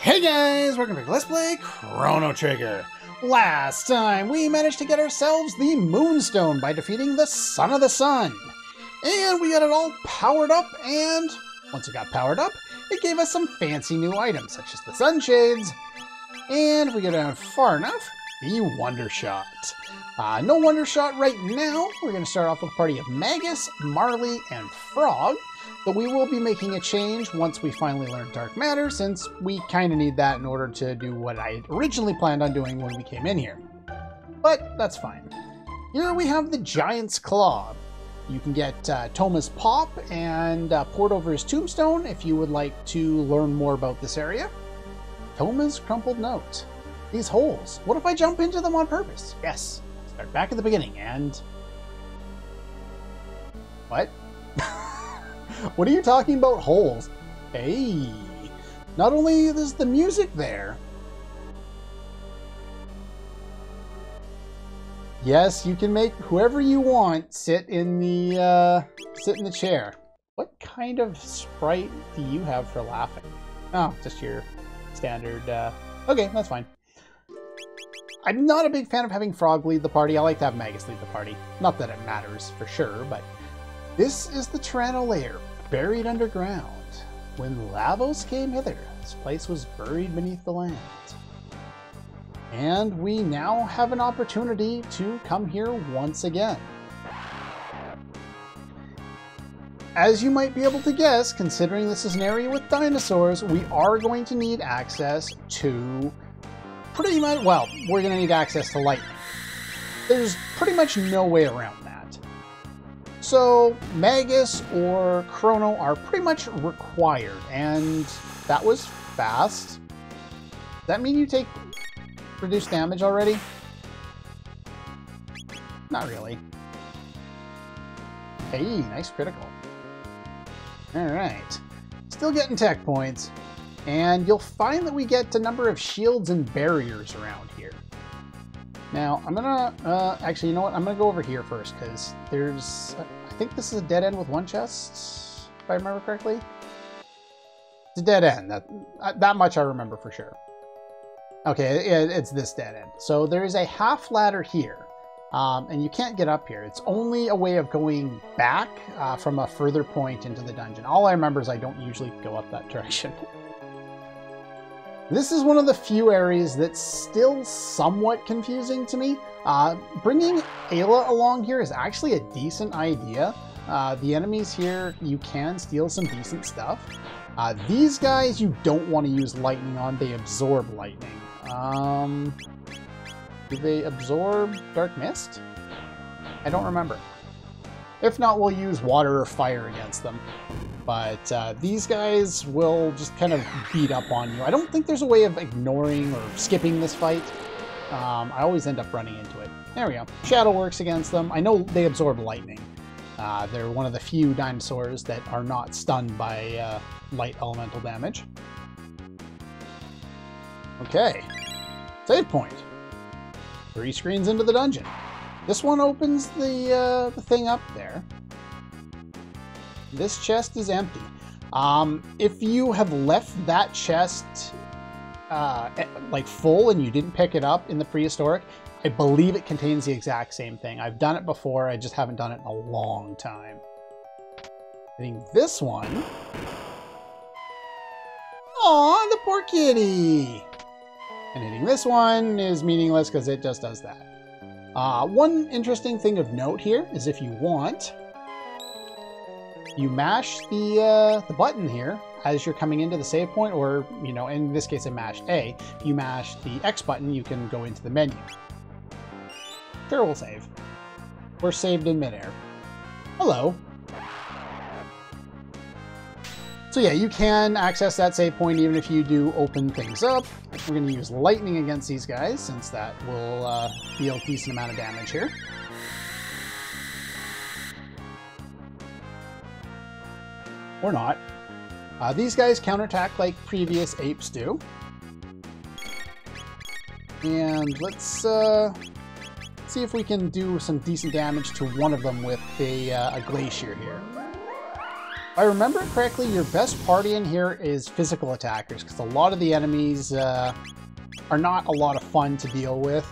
Hey guys, welcome back to Let's Play Chrono Trigger. Last time we managed to get ourselves the Moonstone by defeating the Son of the Sun. And we got it all powered up, and once it got powered up, it gave us some fancy new items, such as the Sunshades, and if we go down far enough, the Wonder Shot. No Wonder Shot right now. We're going to start off with a party of Magus, Marley, and Frog. But we will be making a change once we finally learn Dark Matter, since we kind of need that in order to do what I originally planned on doing when we came in here. But that's fine. Here we have the Giant's Claw. You can get Toma's Pop and port over his Tombstone if you would like to learn more about this area. Toma's Crumpled Note. These holes. What if I jump into them on purpose? Yes. Start back at the beginning and... What? What are you talking about holes? Hey, not only is the music there. Yes, you can make whoever you want sit in the chair. What kind of sprite do you have for laughing? Oh, just your standard. Okay, that's fine. I'm not a big fan of having Frog lead the party. I like to have Magus lead the party. Not that it matters for sure, but this is the Chrono lair, buried underground. When Lavos came hither, this place was buried beneath the land. And we now have an opportunity to come here once again. As you might be able to guess, considering this is an area with dinosaurs, we are going to need access to pretty much, well, we're going to need access to lightning. There's pretty much no way around that. So Magus or Chrono are pretty much required, and that was fast. Does that mean you take reduced damage already? Not really. Hey, nice critical. Alright. Still getting tech points. And you'll find that we get a number of shields and barriers around here. Now, I'm gonna, actually, you know what? I'm gonna go over here first, because there's, I think this is a dead end with one chest, if I remember correctly. It's a dead end. That much I remember for sure. Okay, it's this dead end. So there is a half ladder here, and you can't get up here. It's only a way of going back from a further point into the dungeon. All I remember is I don't usually go up that direction. This is one of the few areas that's still somewhat confusing to me. Bringing Ayla along here is actually a decent idea. The enemies here, you can steal some decent stuff. These guys you don't want to use lightning on, they absorb lightning. Do they absorb Dark Mist? I don't remember. If not, we'll use water or fire against them. But these guys will just kind of beat up on you. I don't think there's a way of ignoring or skipping this fight. I always end up running into it. There we go. Shadow works against them. I know they absorb lightning. They're one of the few dinosaurs that are not stunned by light elemental damage. Okay. Save point. 3 screens into the dungeon. This one opens the thing up there. This chest is empty. If you have left that chest like full and you didn't pick it up in the prehistoric, I believe it contains the exact same thing. I've done it before, I just haven't done it in a long time. Hitting this one. Aw, the poor kitty! And hitting this one is meaningless because it just does that. One interesting thing of note here is if you want, you mash the button here as you're coming into the save point, or, you know, in this case I mashed A. You mash the X button, you can go into the menu. Sure, we'll save. We're saved in midair. Hello. So yeah, you can access that save point even if you do open things up. We're going to use lightning against these guys, since that will deal a decent amount of damage here. Or not. These guys counterattack like previous apes do. And let's see if we can do some decent damage to one of them with a glacier here. I remember correctly, your best party in here is physical attackers, because a lot of the enemies are not a lot of fun to deal with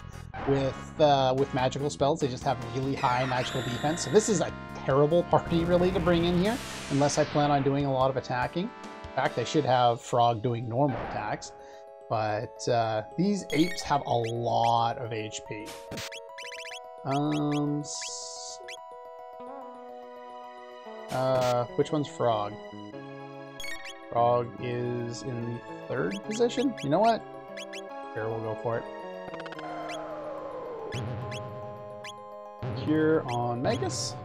magical spells. They just have really high magical defense. So this is a terrible party really to bring in here, unless I plan on doing a lot of attacking. In fact, I should have Frog doing normal attacks, but these apes have a lot of HP. Which one's Frog? Frog is in the 3rd position? You know what? Here, we'll go for it. Cure on Magus.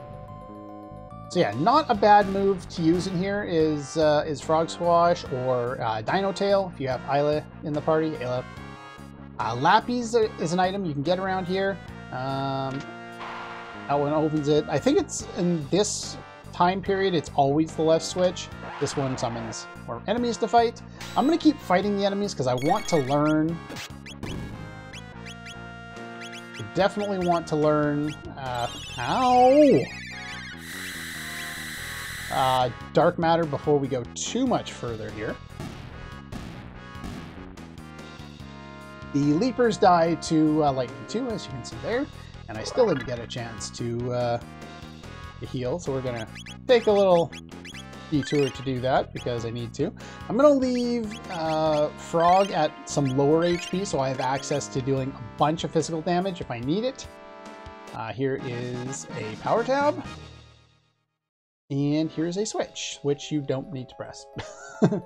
So yeah, not a bad move to use in here is Frog Squash or Dino Tail if you have Ayla in the party. Ayla. Lapis is an item you can get around here. That one opens it. I think it's in this time period, it's always the left switch. This one summons more enemies to fight. I'm going to keep fighting the enemies because I want to learn. I definitely want to learn. Dark Matter before we go too much further here. The Leapers die to Lightning 2, as you can see there, and I still didn't get a chance to heal, so we're going to take a little detour to do that because I need to. I'm going to leave Frog at some lower HP so I have access to doing a bunch of physical damage if I need it. Here is a power tab. And here's a switch, which you don't need to press. In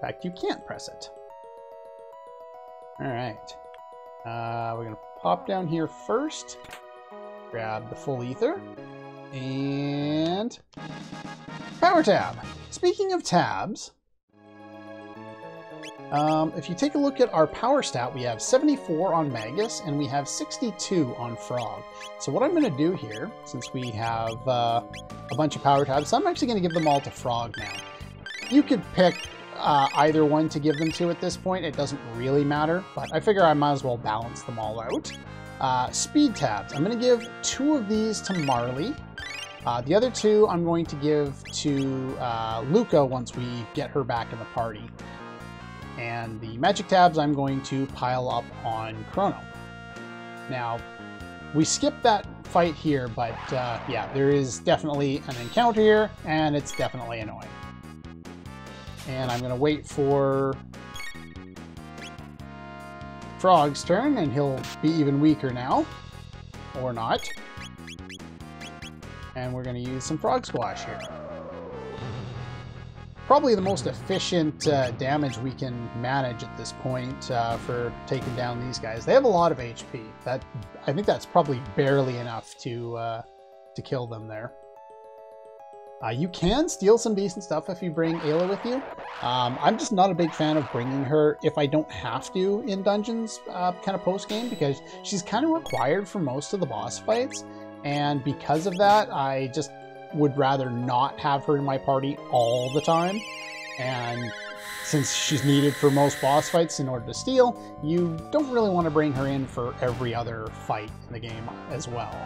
fact, you can't press it. All right. We're going to pop down here first. Grab the full ether. And power tab. Speaking of tabs, if you take a look at our power stat, we have 74 on Magus and we have 62 on Frog. So what I'm going to do here, since we have a bunch of power tabs, I'm actually going to give them all to Frog now. You could pick either one to give them to at this point. It doesn't really matter, but I figure I might as well balance them all out. Speed tabs. I'm going to give 2 of these to Marley. The other 2 I'm going to give to Leko once we get her back in the party. And the magic tabs I'm going to pile up on Chrono. Now, we skipped that fight here, but yeah, there is definitely an encounter here, and it's definitely annoying. And I'm going to wait for Frog's turn, and he'll be even weaker now. Or not. And we're going to use some Frog Squash here. Probably the most efficient damage we can manage at this point for taking down these guys. They have a lot of HP. I think that's probably barely enough to kill them there. You can steal some decent stuff if you bring Ayla with you. I'm just not a big fan of bringing her if I don't have to in dungeons kind of post-game, because she's kind of required for most of the boss fights. And because of that, I just would rather not have her in my party all the time. And since she's needed for most boss fights in order to steal, you don't really want to bring her in for every other fight in the game as well.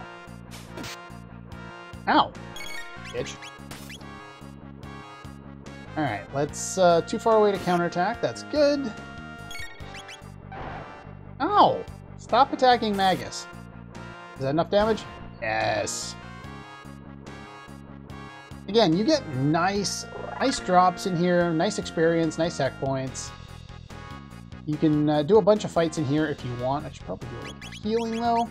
Ow! Bitch. Alright, let's... too far away to counterattack. That's good. Ow! Stop attacking Magus. Is that enough damage? Yes. Again, you get nice drops in here, nice experience, nice tech points. You can do a bunch of fights in here if you want. I should probably do a little healing, though.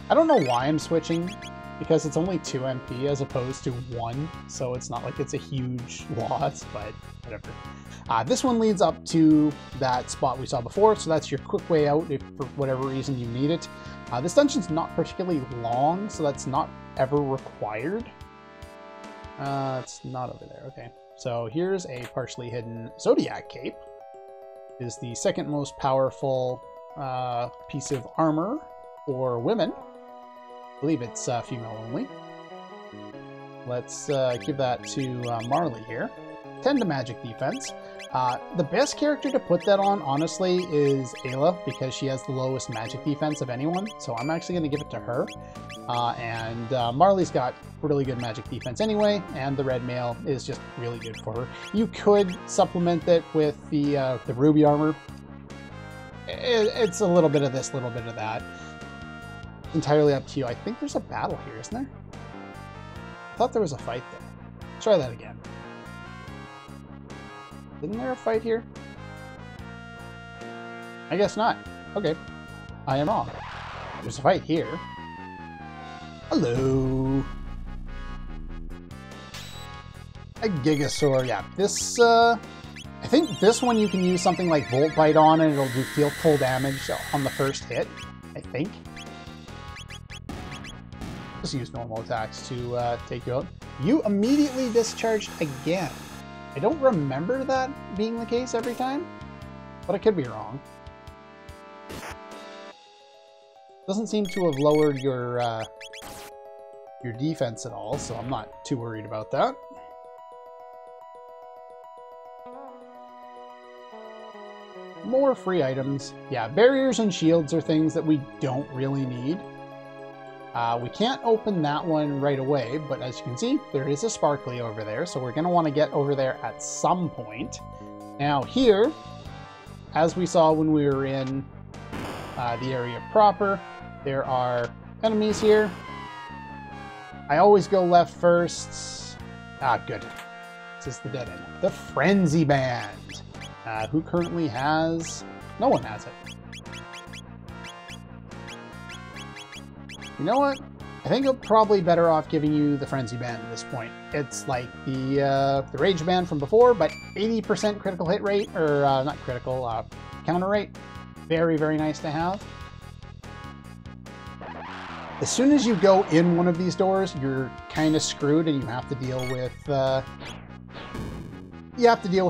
I don't know why I'm switching, because it's only 2 MP as opposed to 1, so it's not like it's a huge loss, but whatever. This one leads up to that spot we saw before, so that's your quick way out if for whatever reason you need it. This dungeon's not particularly long, so that's not ever required. It's not over there, okay. So here's a partially hidden Zodiac Cape. It is the second most powerful piece of armor for women. I believe it's female only. Let's give that to Marley here. 10 to magic defense. The best character to put that on, honestly, is Ayla, because she has the lowest magic defense of anyone, so I'm actually going to give it to her. And Marley's got really good magic defense anyway, and the red mail is just really good for her. You could supplement it with the ruby armor. It's a little bit of this, little bit of that. Entirely up to you. I think there's a battle here, isn't there? I thought there was a fight there. Let's try that again. Isn't there a fight here? I guess not. Okay. I am wrong. There's a fight here. Hello. A Gigasaur. Yeah, this, I think this one you can use something like Volt Bite on and it'll do full damage on the first hit, I think. Just use normal attacks to take you out. You immediately discharged again. I don't remember that being the case every time, but I could be wrong. Doesn't seem to have lowered your defense at all, so I'm not too worried about that. More free items. Yeah, barriers and shields are things that we don't really need. We can't open that one right away, but as you can see, there is a sparkly over there, so we're going to want to get over there at some point. Now here, as we saw when we were in the area proper, there are enemies here. I always go left first. Ah, good. This is the dead end. The Frenzy Band. Who currently has... No one has it. You know what? I think I'm probably better off giving you the Frenzy Band at this point. It's like the Rage Band from before, but 80% critical hit rate, or not critical, counter rate. Very, very nice to have. As soon as you go in one of these doors, you're kind of screwed, and you have to deal with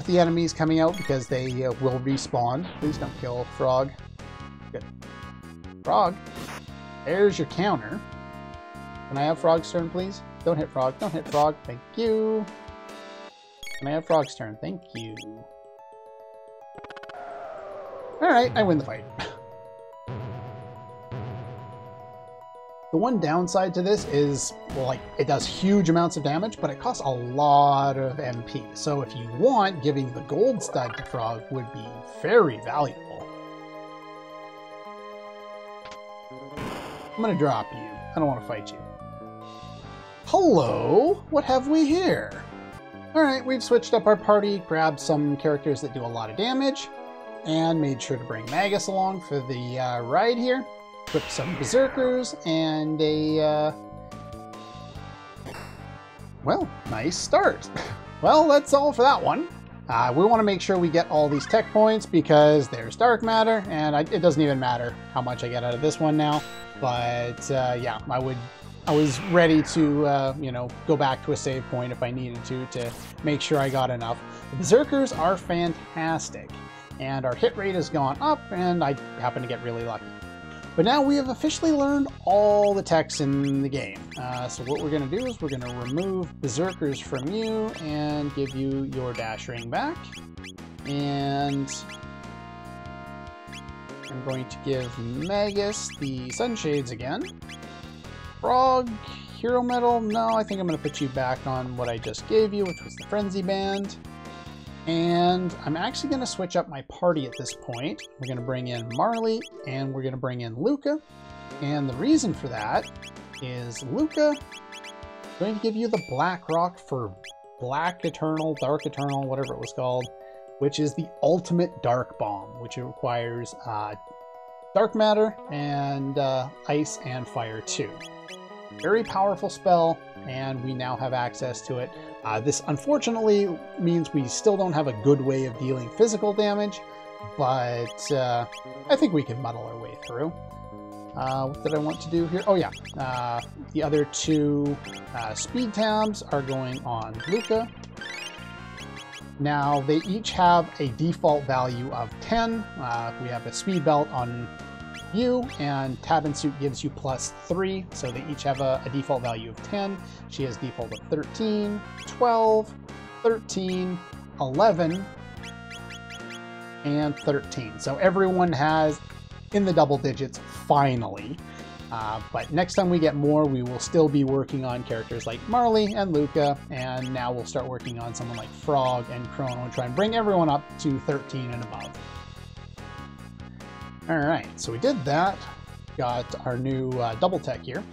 the enemies coming out because they will respawn. Please don't kill Frog. Good. Frog. There's your counter. Can I have Frog's turn, please? Don't hit Frog. Don't hit Frog. Thank you. Can I have Frog's turn? Thank you. Alright, I win the fight. The one downside to this is, well, like, it does huge amounts of damage, but it costs a lot of MP. So if you want, giving the gold stud to Frog would be very valuable. I'm gonna drop you. I don't want to fight you. Hello? What have we here? Alright, we've switched up our party, grabbed some characters that do a lot of damage, and made sure to bring Magus along for the ride here. Equipped some Berserkers, and a, well, nice start. Well, that's all for that one. We want to make sure we get all these tech points because there's dark matter, and it doesn't even matter how much I get out of this one now. But yeah, I was ready to you know, go back to a save point if I needed to make sure I got enough. The Berserkers are fantastic, and our hit rate has gone up, and I happen to get really lucky. But now we have officially learned all the techs in the game. So what we're going to do is we're going to remove Berserkers from you and give you your dash ring back. And I'm going to give Magus the Sunshades again. Frog, Hero Medal, no, I think I'm going to put you back on what I just gave you, which was the Frenzy Band. And I'm actually going to switch up my party at this point. We're going to bring in Marley, and we're going to bring in Luca. And the reason for that is Luca is going to give you the Black Rock for Black Eternal, Dark Eternal, whatever it was called, which is the ultimate Dark Bomb, which requires Dark Matter and Ice and Fire too. Very powerful spell, and we now have access to it. This unfortunately means we still don't have a good way of dealing physical damage, but I think we can muddle our way through. What did I want to do here? Oh yeah, the other two speed tabs are going on Luca. Now they each have a default value of 10. We have a speed belt on you, and Tabin Suit gives you +3, so they each have a default value of 10. She has default of 13, 12, 13, 11, and 13. So everyone has in the double digits, finally. But next time we get more, we will still be working on characters like Marley and Luca, and now we'll start working on someone like Frog and Chrono and try and bring everyone up to 13 and above. Alright, so we did that. Got our new double tech here.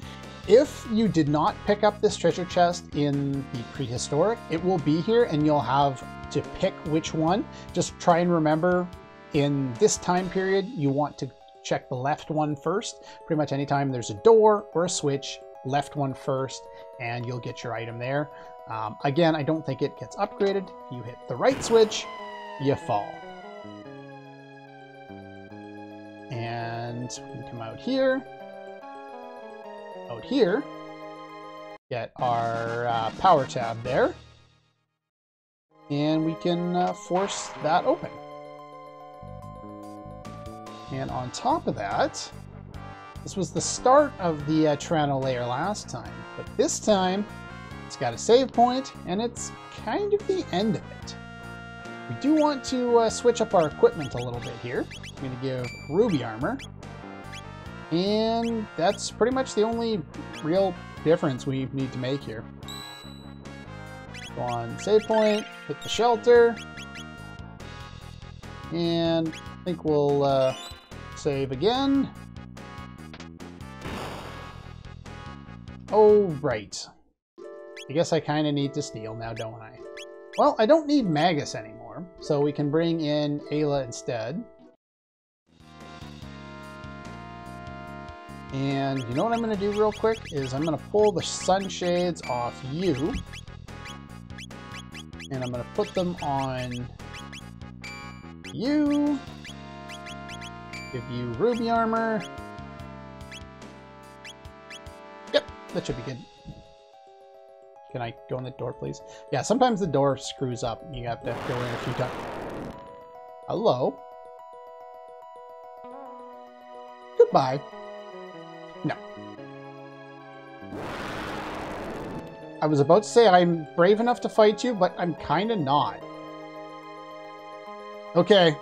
If you did not pick up this treasure chest in the prehistoric, it will be here and you'll have to pick which one. Just try and remember, in this time period, you want to check the left one first. Pretty much anytime there's a door or a switch, left one first, and you'll get your item there. Again, I don't think it gets upgraded. If you hit the right switch, you fall. And we can come out here, get our power tab there, and we can force that open. And on top of that, this was the start of the Chrono layer last time, but this time it's got a save point and it's kind of the end of it. We do want to switch up our equipment a little bit here. I'm going to give Ruby Armor, and that's pretty much the only real difference we need to make here. Go on save point, hit the shelter, and I think we'll save again. Oh, right. I guess I kind of need to steal now, don't I? Well, I don't need Magus anymore, so we can bring in Ayla instead. And you know what I'm going to do real quick is I'm going to pull the sunshades off you, and I'm going to put them on you. Give you Ruby Armor. Yep, that should be good. Can I go in the door, please? Yeah, sometimes the door screws up. You have to go in a few times. Hello? Goodbye. No. I was about to say I'm brave enough to fight you, but I'm kind of not. Okay.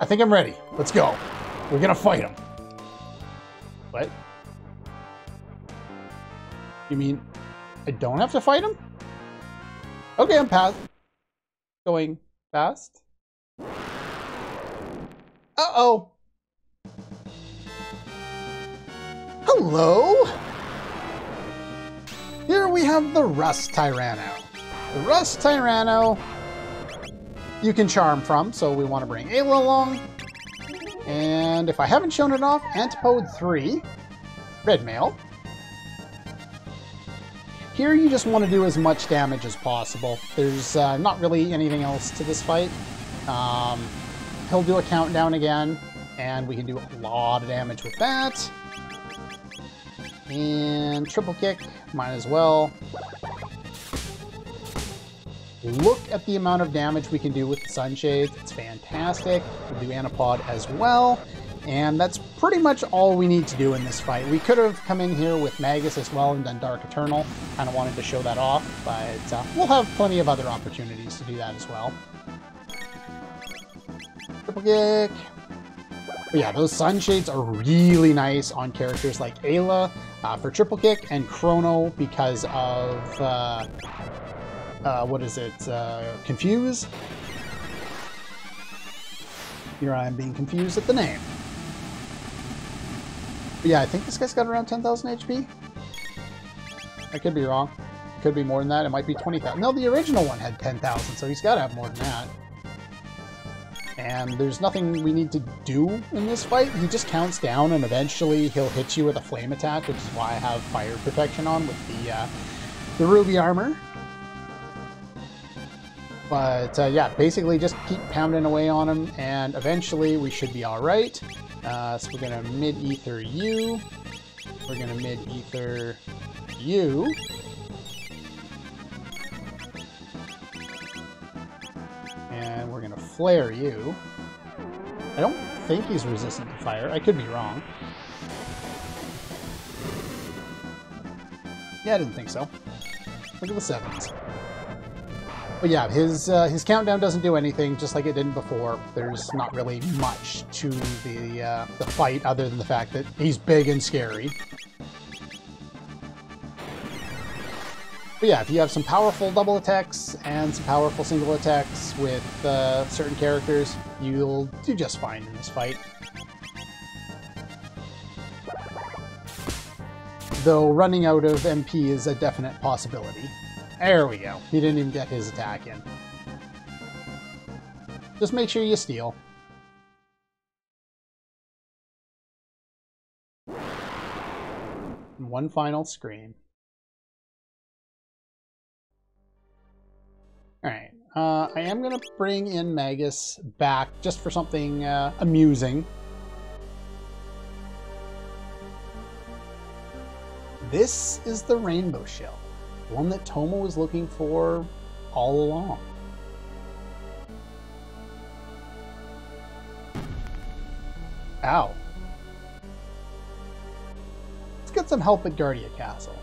I think I'm ready. Let's go. We're gonna fight him. What? You mean I don't have to fight him? Okay, I'm past. Going fast. Uh-oh. Hello. Here we have the Rust Tyranno. The Rust Tyranno you can charm from, so we want to bring Ayla along. And if I haven't shown it off, Antipode 3, Red Mail. Here you just want to do as much damage as possible. There's not really anything else to this fight. He'll do a countdown again, and we can do a lot of damage with that. And triple kick, might as well. Look at the amount of damage we can do with the Sunshades. It's fantastic. We'll do Antipod as well. And that's pretty much all we need to do in this fight. We could have come in here with Magus as well and done Dark Eternal. Kind of wanted to show that off, but we'll have plenty of other opportunities to do that as well. Triple kick. But yeah, those Sunshades are really nice on characters like Ayla for triple kick, and Chrono because of, what is it, Confuse? Here I am being confused at the name. But yeah, I think this guy's got around 10,000 HP. I could be wrong. It could be more than that. It might be 20,000. No, the original one had 10,000, so he's got to have more than that. And there's nothing we need to do in this fight. He just counts down, and eventually he'll hit you with a flame attack, which is why I have fire protection on with the Ruby Armor. But yeah, basically just keep pounding away on him, and eventually we should be alright. So we're going to mid-ether you. We're going to mid-ether you. And we're going to flare you. I don't think he's resistant to fire. I could be wrong. Yeah, I didn't think so. Look at the sevens. But yeah, his countdown doesn't do anything, just like it didn't before. There's not really much to the fight other than the fact that he's big and scary. But yeah, if you have some powerful double attacks and some powerful single attacks with certain characters, you'll do just fine in this fight. Though running out of MP is a definite possibility. There we go. He didn't even get his attack in. Just make sure you steal. And one final scream. Alright, I am going to bring in Magus back just for something amusing. This is the rainbow shell, the one that Toma was looking for all along. Ow. Let's get some help at Guardia Castle.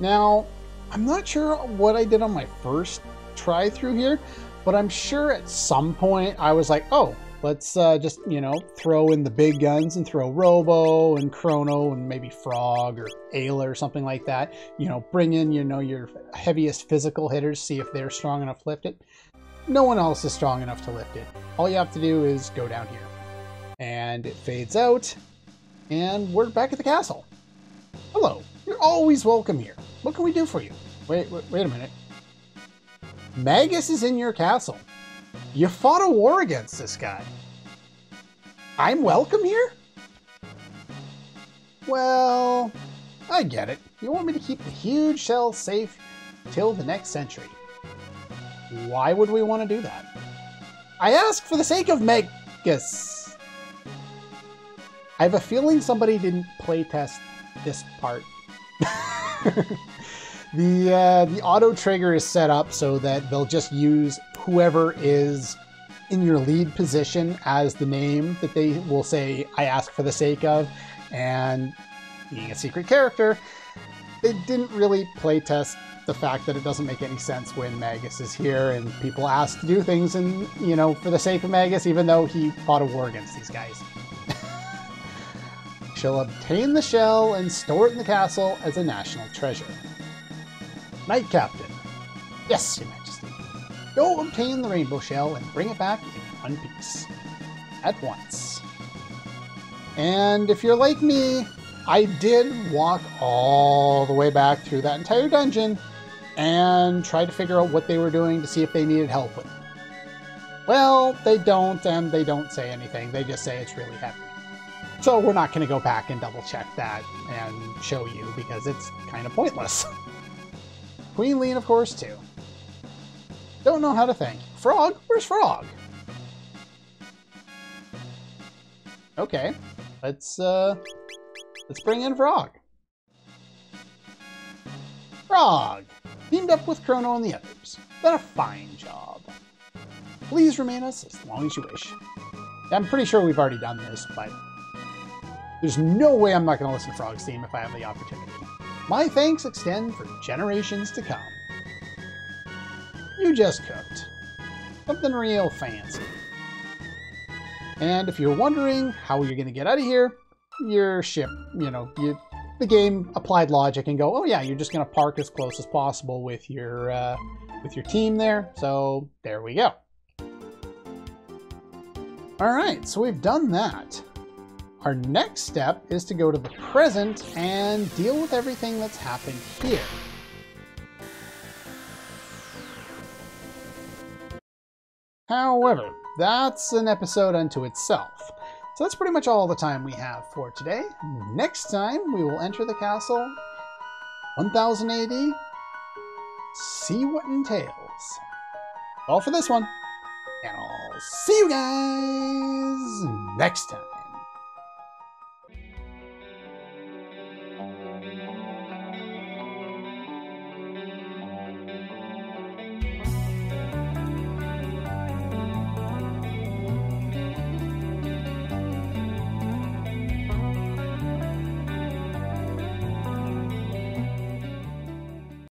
Now, I'm not sure what I did on my first try through here, but I'm sure at some point I was like, oh, let's just, you know, throw in the big guns and throw Robo and Chrono and maybe Frog or Ayla or something like that. You know, bring in, you know, your heaviest physical hitters, see if they're strong enough to lift it. No one else is strong enough to lift it. All you have to do is go down here. And it fades out, and we're back at the castle. Hello, you're always welcome here. What can we do for you? Wait a minute. Magus is in your castle. You fought a war against this guy. I'm welcome here? Well, I get it. You want me to keep the huge shell safe till the next century. Why would we want to do that? I ask for the sake of Magus. I have a feeling somebody didn't playtest this part. The auto trigger is set up so that they'll just use whoever is in your lead position as the name that they will say, I ask for the sake of, and being a secret character, they didn't really playtest the fact that it doesn't make any sense when Magus is here and people ask to do things and, you know, for the sake of Magus, even though he fought a war against these guys. She'll obtain the shell and store it in the castle as a national treasure. Knight Captain. Yes, Your Majesty. Go obtain the rainbow shell and bring it back in one piece. At once. And if you're like me, I did walk all the way back through that entire dungeon and try to figure out what they were doing to see if they needed help with it. Well, they don't, and they don't say anything. They just say it's really heavy. So we're not going to go back and double check that and show you because it's kind of pointless. Queen Lean, of course, too. Don't know how to thank you. Frog? Where's Frog? Okay, let's bring in Frog. Frog! Teamed up with Chrono and the others. Done a fine job. Please remain us as long as you wish. I'm pretty sure we've already done this, but there's no way I'm not going to listen to Frog's theme if I have the opportunity. My thanks extend for generations to come. You just cooked. Something real fancy. And if you're wondering how you're going to get out of here, your ship, you know, the game applied logic and go, oh yeah, you're just going to park as close as possible with your team there. So there we go. All right, so we've done that. Our next step is to go to the present and deal with everything that's happened here. However, that's an episode unto itself. So that's pretty much all the time we have for today. Next time, we will enter the castle 1000 AD, see what entails. All for this one, and I'll see you guys next time.